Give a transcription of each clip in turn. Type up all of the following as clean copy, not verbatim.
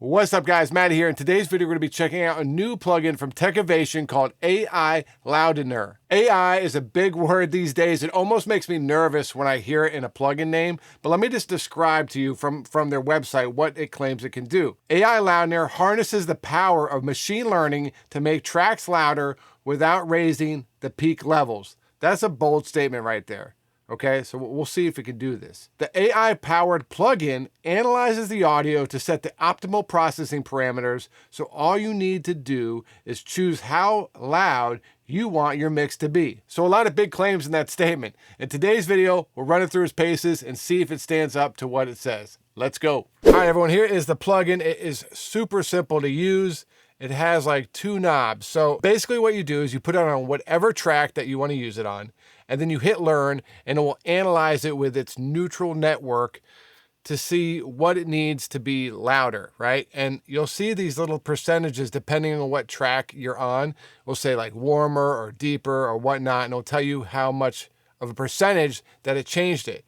What's up guys, Matty here. In today's video, we're going to be checking out a new plugin from Techivation called Ai-Loudener. AI is a big word these days. It almost makes me nervous when I hear it in a plugin name, but let me just describe to you from their website what it claims it can do. Ai-Loudener harnesses the power of machine learning to make tracks louder without raising the peak levels. That's a bold statement right there. Okay, so we'll see if it can do this. The AI-powered plugin analyzes the audio to set the optimal processing parameters, so all you need to do is choose how loud you want your mix to be. So a lot of big claims in that statement. In today's video, we'll run it through its paces and see if it stands up to what it says. Let's go. All right, everyone, here is the plugin. It is super simple to use. It has like 2 knobs. So basically what you do is you put it on whatever track that you want to use it on, and then you hit learn, and it will analyze it with its neutral network to see what it needs to be louder, right? And you'll see these little percentages depending on what track you're on. We'll say like warmer or deeper or whatnot, and it'll tell you how much of a percentage that it changed it.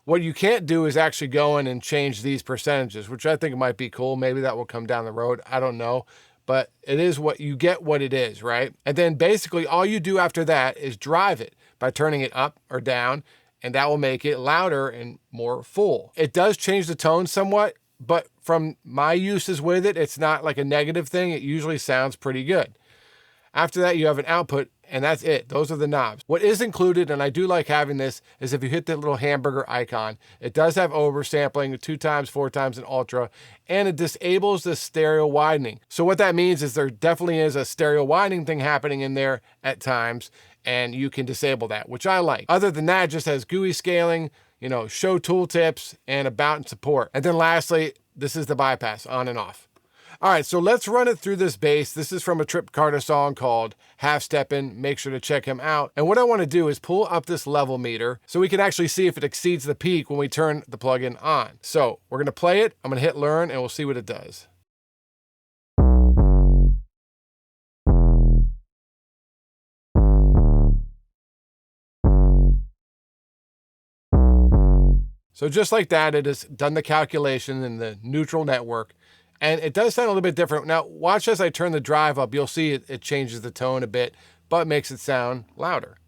What you can't do is actually go in and change these percentages, which I think might be cool. Maybe that will come down the road. I don't know. But it is what you get, what it is, right? And then basically all you do after that is drive it by turning it up or down, and that will make it louder and more full. It does change the tone somewhat, but from my uses with it, it's not like a negative thing. It usually sounds pretty good. After that, you have an output, and that's it. Those are the knobs. What is included, and I do like having this, is if you hit the little hamburger icon, it does have oversampling 2 times, 4 times in ultra, and it disables the stereo widening. So what that means is there definitely is a stereo widening thing happening in there at times, and you can disable that, which I like. Other than that, it just has GUI scaling, you know, show tooltips, and about and support. And then lastly, this is the bypass, on and off. All right, so let's run it through this bass. This is from a Trip Carter song called Half Steppin'. Make sure to check him out. And what I want to do is pull up this level meter so we can actually see if it exceeds the peak when we turn the plugin on. So we're going to play it. I'm going to hit learn, and we'll see what it does. So just like that, it has done the calculation in the neutral network. And it does sound a little bit different. Now, watch as I turn the drive up. You'll see it changes the tone a bit, but makes it sound louder.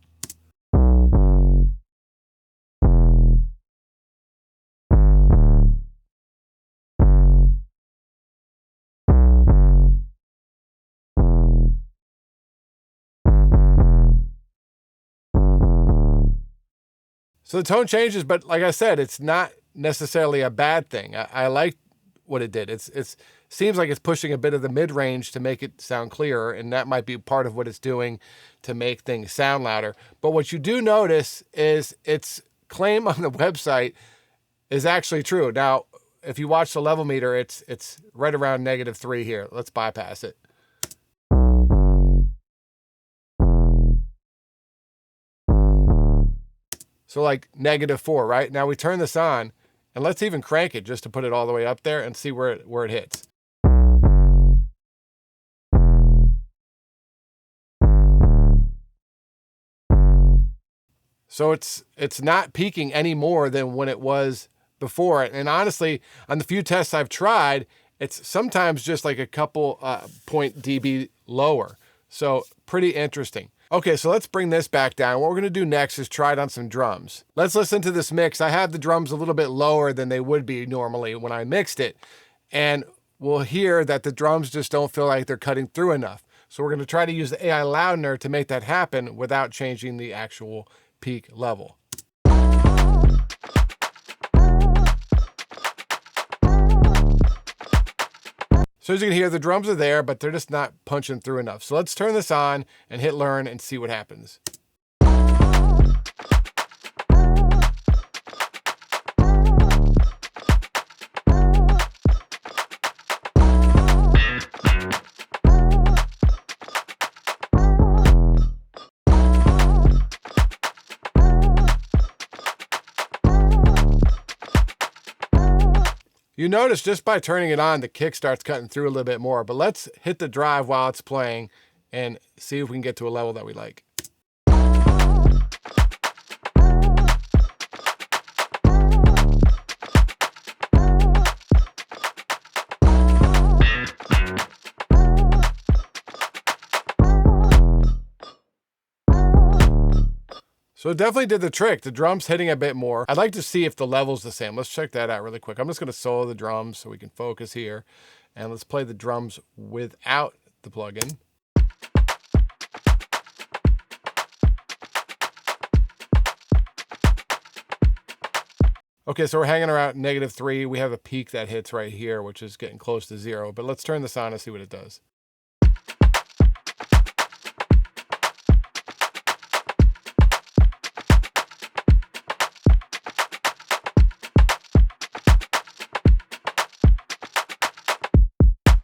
So the tone changes, but like I said, it's not necessarily a bad thing. I like what it did. It seems like it's pushing a bit of the mid-range to make it sound clearer, and that might be part of what it's doing to make things sound louder. But what you do notice is its claim on the website is actually true. Now, if you watch the level meter, it's right around -3 here. Let's bypass it. So like -4, right? Now we turn this on, and let's even crank it just to put it all the way up there and see where it hits. So it's not peaking any more than when it was before. And honestly, on the few tests I've tried, it's sometimes just like a couple point dB lower. So pretty interesting. Okay, so let's bring this back down. What we're gonna do next is try it on some drums. Let's listen to this mix. I have the drums a little bit lower than they would be normally when I mixed it. And we'll hear that the drums just don't feel like they're cutting through enough. So we're gonna try to use the Ai-Loudener to make that happen without changing the actual peak level. So as you can hear, the drums are there, but they're just not punching through enough. So let's turn this on and hit learn and see what happens. You notice just by turning it on, the kick starts cutting through a little bit more, but let's hit the drive while it's playing and see if we can get to a level that we like. So it definitely did the trick. The drum's hitting a bit more. I'd like to see if the level's the same. Let's check that out really quick. I'm just going to solo the drums so we can focus here. And let's play the drums without the plugin. Okay, so we're hanging around -3. We have a peak that hits right here, which is getting close to 0. But let's turn this on and see what it does.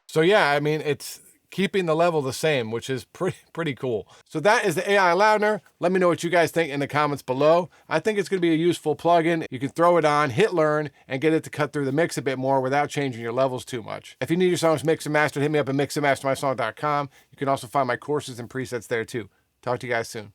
So yeah, I mean, it's keeping the level the same, which is pretty cool. So that is the Ai-Loudener. Let me know what you guys think in the comments below. I think it's going to be a useful plugin. You can throw it on, hit learn, and get it to cut through the mix a bit more without changing your levels too much. If you need your songs mixed and mastered, hit me up at mixandmastermysong.com. You can also find my courses and presets there too. Talk to you guys soon.